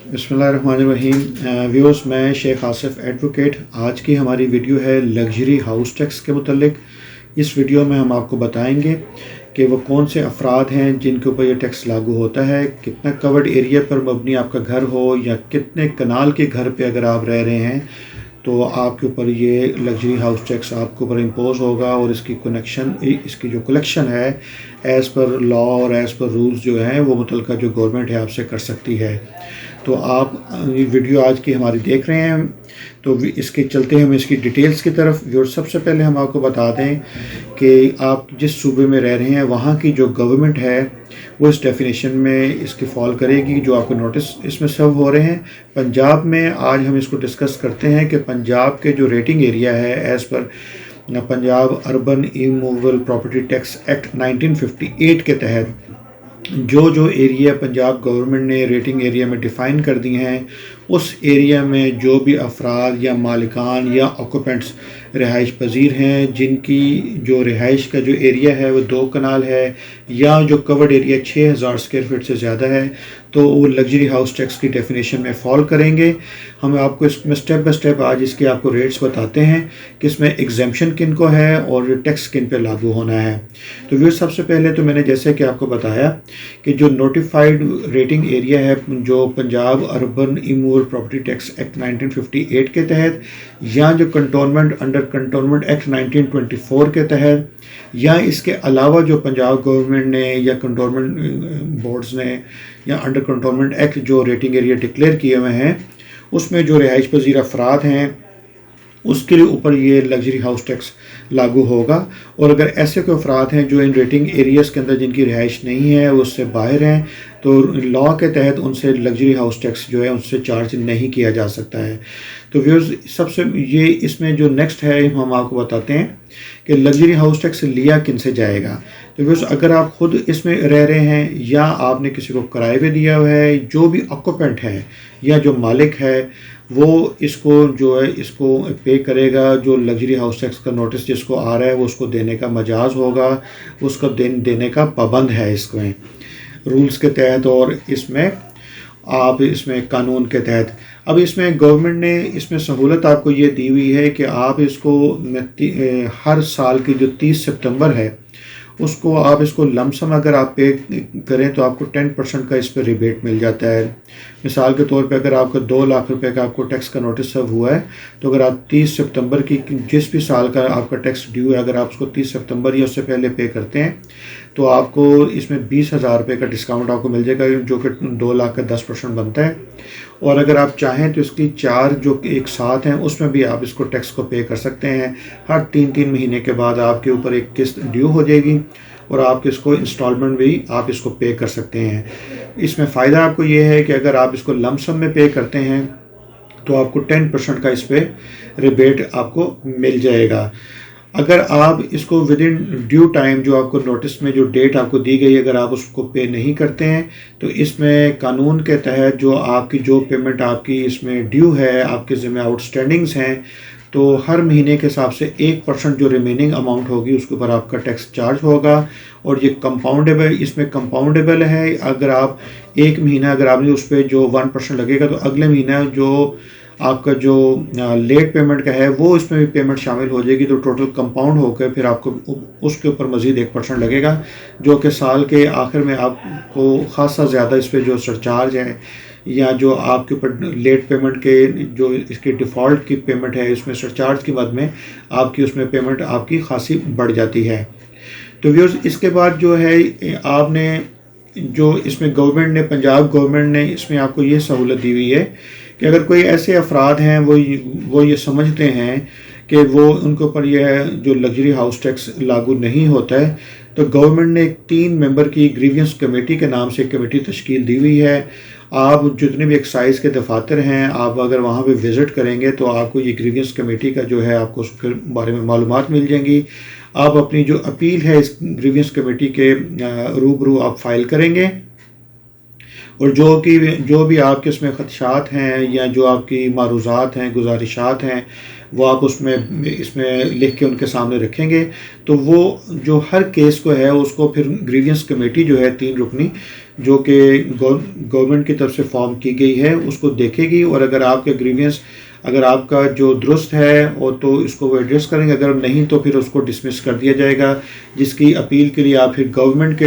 बिस्मिल्लाहिर्रहमानिर्रहीम। व्यूअर्स, मैं शेख आसिफ एडवोकेट। आज की हमारी वीडियो है लग्जरी हाउस टैक्स के मुतल्लिक। इस वीडियो में हम आपको बताएंगे कि वो कौन से अफराद हैं जिनके ऊपर ये टैक्स लागू होता है, कितना कवर्ड एरिया पर मबनी आपका घर हो या कितने कनाल के घर पे अगर आप रह रहे हैं तो आपके ऊपर ये लग्जरी हाउस टैक्स आपके ऊपर इम्पोज होगा। और इसकी जो कलेक्शन है एज़ पर लॉ और एज़ पर रूल्स जो हैं वो मुतल्लिका जो गवर्नमेंट है आपसे कर सकती है। तो आप वीडियो आज की हमारी देख रहे हैं, तो इसके चलते हम इसकी डिटेल्स की तरफ। जो सबसे पहले हम आपको बता दें कि आप जिस सूबे में रह रहे हैं वहाँ की जो गवर्नमेंट है वो इस डेफिनेशन में इसकी फॉल करेगी जो आपको नोटिस इसमें सर्व हो रहे हैं। पंजाब में आज हम इसको डिस्कस करते हैं कि पंजाब के जो रेटिंग एरिया है as per Punjab urban immovable property tax act 1958 के तहत जो एरिया पंजाब गवर्नमेंट ने रेटिंग एरिया में डिफ़ाइन कर दिए हैं, उस एरिया में जो भी अफराद या मालिकान या ऑक्यूपेंट्स रिहाइश पजीर हैं जिनकी जो रिहाइश का जो एरिया है वो 2 कनाल है या जो कवर्ड एरिया 6000 स्क्वायर फीट से ज़्यादा है, तो वो लग्जरी हाउस टैक्स की डेफिनेशन में फॉल करेंगे। हम आपको इसमें स्टेप बाय स्टेप आज इसके आपको रेट्स बताते हैं कि इसमें एग्जेम्पशन किन को है और टैक्स किन पे लागू होना है। तो फिर सबसे पहले तो मैंने जैसे कि आपको बताया कि जो नोटिफाइड रेटिंग एरिया है जो Punjab urban immovable property tax act 1958 के तहत या जो कंटोनमेंट अंडर कंटोनमेंट एक्ट 1924 के तहत या इसके अलावा जो पंजाब गवर्नमेंट ने या कंटोनमेंट बोर्ड्स ने या अंडर कंटोनमेंट एक्ट जो रेटिंग एरिया डिक्लेयर किए हुए हैं उसमें जो रिहाइश पजीर अफराद हैं उसके ऊपर ये लग्जरी हाउस टैक्स लागू होगा। और अगर ऐसे कोई अफराद हैं जो इन रेटिंग एरियाज़ के अंदर जिनकी रिहाइश नहीं है उससे बाहर हैं तो लॉ के तहत उनसे लग्जरी हाउस टैक्स जो है उनसे चार्ज नहीं किया जा सकता है। तो व्यूअर्स, सबसे ये इसमें जो नेक्स्ट है हम आपको बताते हैं कि लग्जरी हाउस टैक्स लिया किन से जाएगा। तो व्यूअर्स, अगर आप खुद इसमें रह रहे हैं या आपने किसी को किराए पे दिया हुआ है, जो भी ऑक्यूपेंट है या जो मालिक है वो इसको जो है इसको पे करेगा। जो लग्जरी हाउस टैक्स का नोटिस जिसको आ रहा है वो उसको देने का मजाज होगा, उसको देने का पाबंद है इसमें रूल्स के तहत और इसमें कानून के तहत। अब इसमें गवर्नमेंट ने इसमें सहूलत आपको ये दी हुई है कि आप इसको हर साल की जो 30 सितंबर है उसको आप इसको लमसम अगर आप पे करें तो आपको 10% का इस पर रिबेट मिल जाता है। मिसाल के तौर पे अगर आपका 2 लाख रुपए का आपको टैक्स का नोटिस सर्व हुआ है तो अगर आप 30 सितंबर की जिस भी साल का आपका टैक्स ड्यू है अगर आप उसको 30 सितंबर या उससे पहले पे करते हैं तो आपको इसमें 20,000 रुपये का डिस्काउंट आपको मिल जाएगा जो कि 2 लाख का 10% बनता है। और अगर आप चाहें तो इसकी 4 जो एक साथ हैं उसमें भी आप इसको टैक्स को पे कर सकते हैं। हर 3-3 महीने के बाद आपके ऊपर एक किस्त ड्यू हो जाएगी और आप इसको इंस्टॉलमेंट भी आप इसको पे कर सकते हैं। इसमें फ़ायदा आपको ये है कि अगर आप इसको लमसम में पे करते हैं तो आपको 10% का इस पर रिबेट आपको मिल जाएगा। अगर आप इसको विद इन ड्यू टाइम जो आपको नोटिस में जो डेट आपको दी गई अगर आप उसको पे नहीं करते हैं तो इसमें कानून के तहत जो पेमेंट आपकी इसमें ड्यू है, आपके ज़िम्मे आउटस्टैंडिंग्स हैं, तो हर महीने के हिसाब से 1% जो रिमेनिंग अमाउंट होगी उसके ऊपर आपका टैक्स चार्ज होगा। और ये कंपाउंडेबल है। अगर आप एक महीना अगर आपने उस पर जो 1% लगेगा तो अगले महीना जो आपका जो लेट पेमेंट का है वो इसमें भी पेमेंट शामिल हो जाएगी, तो टोटल कंपाउंड होकर फिर आपको उसके ऊपर मज़ीद 1% लगेगा जो कि साल के आखिर में आपको खासा ज़्यादा इस पर जो सरचार्ज है या जो आपके ऊपर लेट पेमेंट के जो इसकी डिफ़ॉल्ट की पेमेंट है इसमें सरचार्ज की मद में आपकी उसमें पेमेंट आपकी खासी बढ़ जाती है। तो व्यूअर्स, इसके बाद जो है आपने जो इसमें पंजाब गवर्नमेंट ने इसमें आपको ये सहूलत दी हुई है कि अगर कोई ऐसे अफराद हैं वो ये समझते हैं कि वो उनके ऊपर यह जो लग्जरी हाउस टैक्स लागू नहीं होता है तो गवर्नमेंट ने एक 3 मेंबर की ग्रीवियंस कमेटी के नाम से एक कमेटी तश्कील दी हुई है। आप जितने भी एक्साइज के दफातर हैं आप अगर वहाँ पे विज़िट करेंगे तो आपको ये ग्रीवियंस कमेटी का जो है आपको उसके बारे में मालूमात मिल जाएंगी। आप अपनी जो अपील है इस ग्रीवियंस कमेटी के रूबरू आप फाइल करेंगे और जो भी आपके इसमें ख़दशात हैं या जो आपकी मारूज़ात हैं, गुजारिशात हैं, वो आप इसमें लिख के उनके सामने रखेंगे। तो वो जो हर केस को है उसको फिर ग्रीवियंस कमेटी जो है 3 रुकनी जो कि गवर्नमेंट की तरफ से फॉर्म की गई है उसको देखेगी, और अगर आपके ग्रीवियंस अगर आपका जो दुरुस्त है और तो इसको वो एड्रेस करेंगे, अगर नहीं तो फिर उसको डिसमिस कर दिया जाएगा, जिसकी अपील के लिए आप फिर गवर्नमेंट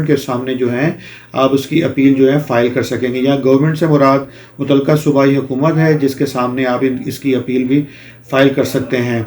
के सामने जो है आप उसकी अपील जो है फ़ाइल कर सकेंगे। या गवर्नमेंट से मुराद मुतलका सूबाई हुकूमत है, जिसके सामने आप इसकी अपील भी फ़ाइल कर सकते हैं।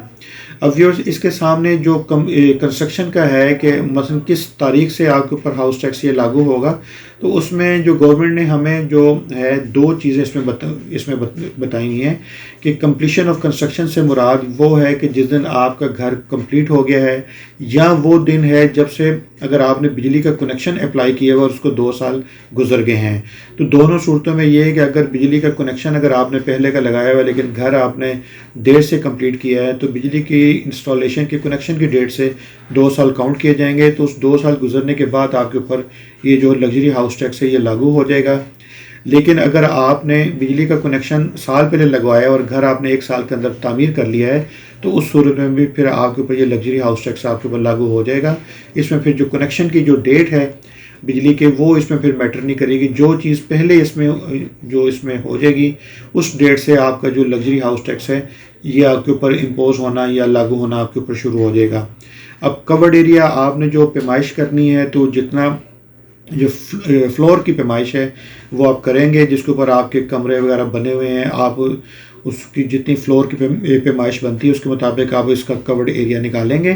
अब व्यूअर्स, इसके सामने जो कंस्ट्रक्शन का है कि मसलन किस तारीख से आपके ऊपर हाउस टैक्स ये लागू होगा, तो उसमें जो गवर्नमेंट ने हमें जो है दो चीज़ें इसमें बताई हैं कि कंप्लीशन ऑफ कंस्ट्रक्शन से मुराद वो है कि जिस दिन आपका घर कंप्लीट हो गया है, या वो दिन है जब से अगर आपने बिजली का कनेक्शन अप्लाई किया हुआ और उसको 2 साल गुजर गए हैं। तो दोनों सूरतों में ये है कि अगर बिजली का कनेक्शन अगर आपने पहले का लगाया हुआ है लेकिन घर आपने देर से कंप्लीट किया है, तो बिजली की इंस्टॉलेशन की कनेक्शन की डेट से 2 साल काउंट किए जाएंगे। तो उस 2 साल गुजरने के बाद आपके ऊपर ये जो लग्जरी हाउस टैक्स है ये लागू हो जाएगा। लेकिन अगर आपने बिजली का कनेक्शन साल पहले लगवाया और घर आपने 1 साल के अंदर तामीर कर लिया है, तो उस सूरत में भी फिर आपके ऊपर ये लग्जरी हाउस टैक्स आपके ऊपर लागू हो जाएगा। इसमें फिर जो कनेक्शन की जो डेट है बिजली के, वो इसमें फिर मैटर नहीं करेगी। जो चीज़ पहले इसमें हो जाएगी, उस डेट से आपका जो लग्जरी हाउस टैक्स है ये आपके ऊपर इम्पोज होना या लागू होना आपके ऊपर शुरू हो जाएगा। अब कवर्ड एरिया आपने जो पैमाइश करनी है, तो जितना जो फ्लोर की पैमाइश है वो आप करेंगे, जिसके ऊपर आपके कमरे वगैरह बने हुए हैं, आप उसकी जितनी फ्लोर की पैमाइश बनती है उसके मुताबिक आप इसका कवर्ड एरिया निकालेंगे,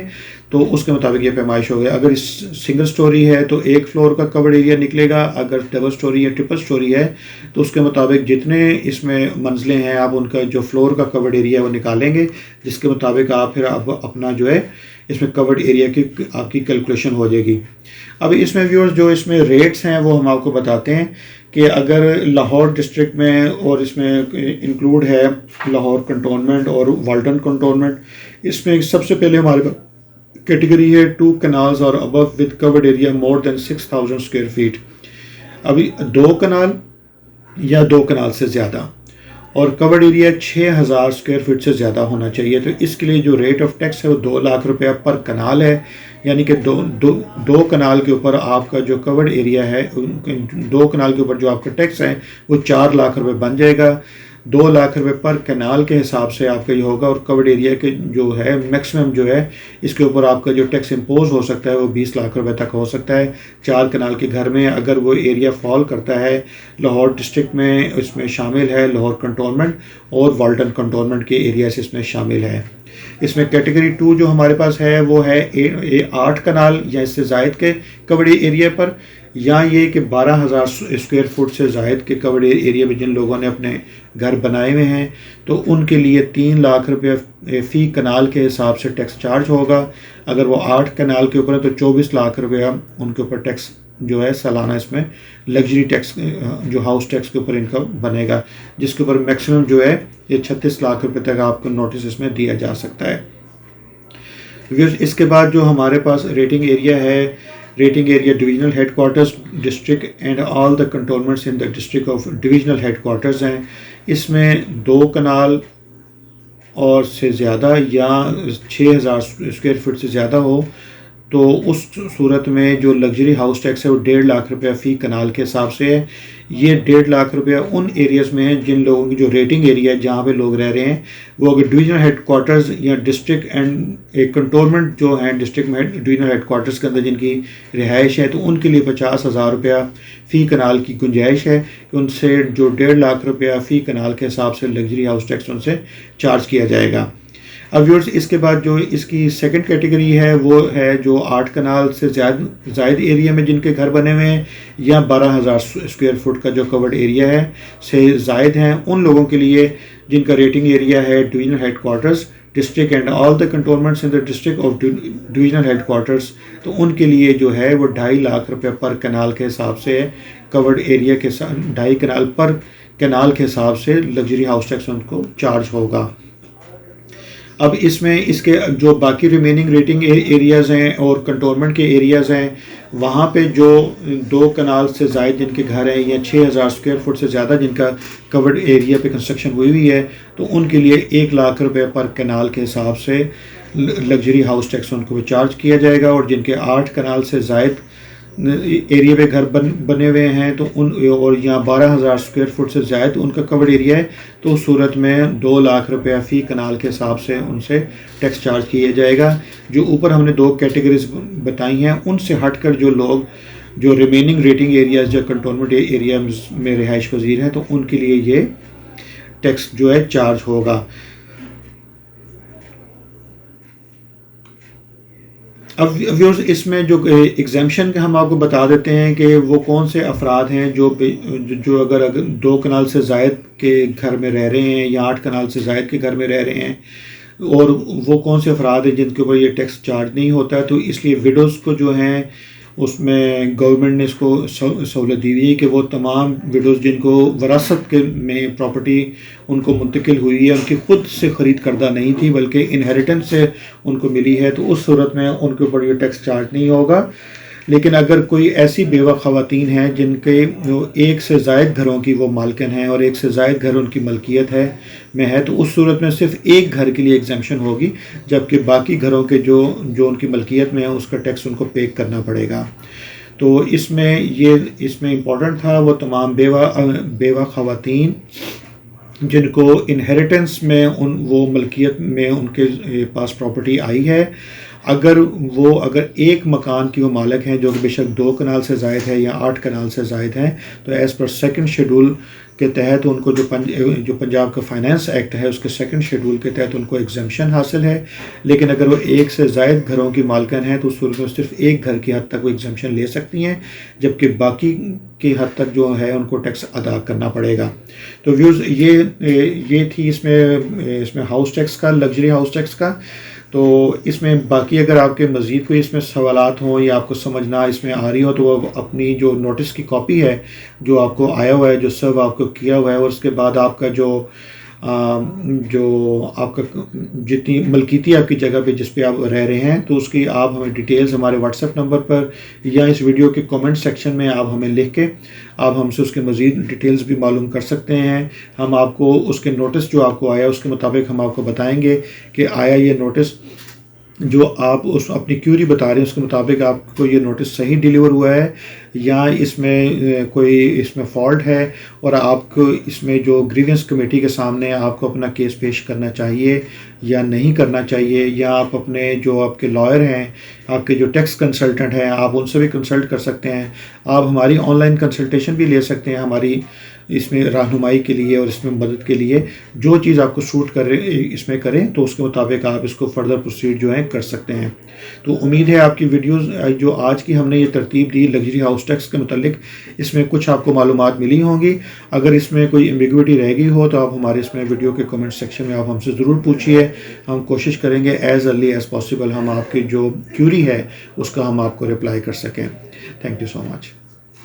तो उसके मुताबिक ये पैमाइश हो गया। अगर इस सिंगल स्टोरी है तो 1 फ्लोर का कवर्ड एरिया निकलेगा, अगर डबल स्टोरी या ट्रिपल स्टोरी है तो उसके मुताबिक जितने इसमें मंजिलें हैं आप उनका जो फ्लोर का कवर्ड एरिया वो निकालेंगे, जिसके मुताबिक आप फिर अपना जो है इसमें कवर्ड एरिया की आपकी कैलकुलेशन हो जाएगी। अब इसमें व्यूअर्स जो इसमें रेट्स हैं वो हम आपको बताते हैं कि अगर लाहौर डिस्ट्रिक्ट में, और इसमें इंक्लूड है लाहौर कंटोनमेंट और वाल्टन कंटोनमेंट, इसमें सबसे पहले हमारे पास कैटेगरी है 2 कनाल्स और above with covered area more than 6000 square feet. अभी 2 कनाल या 2 कनाल से ज़्यादा और कवर्ड एरिया 6000 स्क्वायर फीट से ज़्यादा होना चाहिए। तो इसके लिए जो रेट ऑफ टैक्स है वो 2 लाख रुपया पर कनाल है, यानी कि दो कनाल के ऊपर आपका जो कवर्ड एरिया है, 2 कनाल के ऊपर जो आपका टैक्स है वो 4 लाख रुपए बन जाएगा। 2 लाख रुपए पर कनाल के हिसाब से आपका ये होगा, और कवर्ड एरिया के जो है मैक्सिमम जो है इसके ऊपर आपका जो टैक्स इम्पोज हो सकता है वो 20 लाख रुपए तक हो सकता है 4 कनाल के घर में, अगर वो एरिया फॉल करता है लाहौर डिस्ट्रिक्ट में। इसमें शामिल है लाहौर कंटोनमेंट और वाल्टन कंटोनमेंट के एरियाज इसमें शामिल है। इसमें कैटेगरी 2 जो हमारे पास है वो है 8 कनाल या इससे ज़ायद के कवर्ड एरिया पर, या ये कि 12,000 स्क्वायर फुट से ज़ायद के कवर्ड एरिया में जिन लोगों ने अपने घर बनाए हुए हैं, तो उनके लिए 3 लाख रुपये फ़ी कनाल के हिसाब से टैक्स चार्ज होगा। अगर वो 8 कनाल के ऊपर है तो 24 लाख रुपया उनके ऊपर टैक्स जो है सालाना इसमें लग्जरी टैक्स जो हाउस टैक्स के ऊपर इनका बनेगा, जिसके ऊपर मैक्सिमम जो है ये 36 लाख रुपए तक आपको नोटिस इसमें दिया जा सकता है। इसके बाद जो हमारे पास रेटिंग एरिया है, rating area divisional headquarters district and all the cantonments in the district of divisional headquarters हैं। इसमें 2 कनाल और से ज़्यादा या 6000 स्क्वायर फीट से ज़्यादा हो, तो उस सूरत में जो लग्जरी हाउस टैक्स है वो 1.5 लाख रुपया फ़ी कनाल के हिसाब से है। ये 1.5 लाख रुपया उन एरियाज़ में है जिन लोगों की जो रेटिंग एरिया है जहाँ पे लोग रह रहे हैं वो अगर डिविजनल हेडक्वार्टर्स या डिस्ट्रिक्ट एंड एक कंटोनमेंट जो है डिस्ट्रिक्ट में डिविजनल हेडक्वार्टर्स के अंदर जिनकी रिहाइश है, तो उनके लिए 50,000 रुपया फ़ी कनाल की गुंजाइश है कि उनसे जो 1.5 लाख रुपया फ़ी कनाल के हिसाब से लग्जरी हाउस टैक्स उनसे चार्ज किया जाएगा। अब व्यूअर्स इसके बाद जो इसकी सेकंड कैटेगरी है वो है जो 8 कनाल से ज़ायद एरिया में जिनके घर बने हुए हैं या 12,000 स्क्वायर फुट का जो कवर्ड एरिया है से ज़ायद हैं, उन लोगों के लिए जिनका रेटिंग एरिया है divisional headquarters district and all the cantonments in the district of divisional headquarters, तो उनके लिए जो है वो 2.5 लाख रुपये पर कनाल के हिसाब से कवर्ड एरिया के 2.5 कनाल पर कनाल के हिसाब से लग्जरी हाउस टैक्स उनको चार्ज होगा। अब इसमें इसके जो बाकी रिमेनिंग रेटिंग एरियाज़ हैं और कंटोनमेंट के एरियाज़ हैं, वहाँ पे जो 2 कनाल से ज़ायद जिनके घर हैं या 6000 स्क्वायर फुट से ज़्यादा जिनका कवर्ड एरिया पे कंस्ट्रक्शन हुई है, तो उनके लिए 1 लाख रुपए पर कनाल के हिसाब से लग्जरी हाउस टैक्स उनको चार्ज किया जाएगा। और जिनके 8 कनाल से ज़ायद एरिया पे घर बने हुए हैं तो उन, और यहाँ 12,000 स्क्वायर फुट से ज़्यादा उनका कवर्ड एरिया है, तो उस सूरत में 2 लाख रुपया फ़ी कनाल के हिसाब से उनसे टैक्स चार्ज किया जाएगा। जो ऊपर हमने 2 कैटेगरीज बताई हैं, उनसे हटकर जो लोग जो रिमेनिंग रेटिंग एरियाज जो कंटोनमेंट एरिया में रिहाइश पजीर हैं, तो उनके लिए ये टैक्स जो है चार्ज होगा। अब व्यूअर्स, इसमें जो एग्जाम्पशन का हम आपको बता देते हैं कि वो कौन से अफराद हैं जो अगर 2 कनाल से ज़ायद के घर में रह रहे हैं या 8 कनाल से ज़ायद के घर में रह रहे हैं, और वो कौन से अफराद हैं जिनके ऊपर ये टैक्स चार्ज नहीं होता है। तो इसलिए विडोज़ को जो हैं उसमें गवर्नमेंट ने इसको सहूलत दी हुई है कि वो तमाम विडोज़ जिनको वरासत के में प्रॉपर्टी उनको मुंतकिल हुई है, उनकी खुद से ख़रीद करदा नहीं थी बल्कि इनहेरिटेंस से उनको मिली है, तो उस सूरत में उनके ऊपर ये टैक्स चार्ज नहीं होगा। लेकिन अगर कोई ऐसी बेवा ख़वातीन हैं जिनके एक से ज़ायद घरों की वो मालकिन हैं और एक से ज़ायद घर उनकी मलकियत है, तो उस सूरत में सिर्फ एक घर के लिए एग्जाम्पशन होगी, जबकि बाकी घरों के जो उनकी मलकियत में है उसका टैक्स उनको पे करना पड़ेगा। तो इसमें इम्पोर्टेंट था वो तमाम बेवा ख़वातीन जिनको इनहेरिटेंस में वो मलकियत में उनके पास प्रॉपर्टी आई है, अगर एक मकान की वो मालिक हैं जो कि बेशक 2 कनाल से ज़ायद है या 8 कनाल से ज़ायद हैं, तो एज़ पर सेकंड शेड्यूल के तहत उनको जो पंजाब का फाइनेंस एक्ट है उसके सेकंड शेड्यूल के तहत उनको एग्जाम्पशन हासिल है। लेकिन अगर वो एक से ज़ायद घरों की मालकिन हैं तो उस सूरत में सिर्फ एक घर की हद तक वो एग्जाम्पशन ले सकती हैं, जबकि बाकी की हद तक जो है उनको टैक्स अदा करना पड़ेगा। तो व्यूज़ ये थी इसमें हाउस टैक्स का, लग्जरी हाउस टैक्स का। तो इसमें बाकी अगर आपके मज़ीद कोई इसमें सवालात हों या आपको समझना इसमें आ रही हो, तो वो अपनी जो नोटिस की कॉपी है जो आपको आया हुआ है, जो सर्व आपको किया हुआ है, और उसके बाद आपका जो आपका जितनी मलकीती आपकी जगह पे जिस पे आप रह रहे हैं, तो उसकी आप हमें डिटेल्स हमारे व्हाट्सएप नंबर पर या इस वीडियो के कमेंट सेक्शन में आप हमें लिख के आप हमसे उसके मज़ीद डिटेल्स भी मालूम कर सकते हैं। हम आपको उसके नोटिस जो आपको आया उसके मुताबिक हम आपको बताएंगे कि आया ये नोटिस जो आप उस अपनी क्यूरी बता रहे हैं उसके मुताबिक आपको ये नोटिस सही डिलीवर हुआ है या इसमें फॉल्ट है, और आपको इसमें जो ग्रीवेंस कमेटी के सामने आपको अपना केस पेश करना चाहिए या नहीं करना चाहिए, या आप अपने जो आपके लॉयर हैं, आपके जो टैक्स कंसल्टेंट हैं, आप उनसे भी कंसल्ट कर सकते हैं। आप हमारी ऑनलाइन कंसल्टेशन भी ले सकते हैं हमारी इसमें रहनुमाई के लिए और इसमें मदद के लिए। जो चीज़ आपको सूट कर रहे इसमें करें तो उसके मुताबिक आप इसको फर्दर प्रोसीड जो है कर सकते हैं। तो उम्मीद है आपकी वीडियोस जो आज की हमने ये तरतीब दी लग्जरी हाउस टैक्स के मुतालिक, इसमें कुछ आपको मालूमात मिली होंगी। अगर इसमें कोई एम्बिग्विटी रह गई हो तो आप हमारे इसमें वीडियो के कमेंट सेक्शन में आप हमसे ज़रूर पूछिए। हम कोशिश करेंगे एज़ अर्ली एज़ पॉसिबल हम आपकी जो क्यूरी है उसका हम आपको रिप्लाई कर सकें। Thank you so much.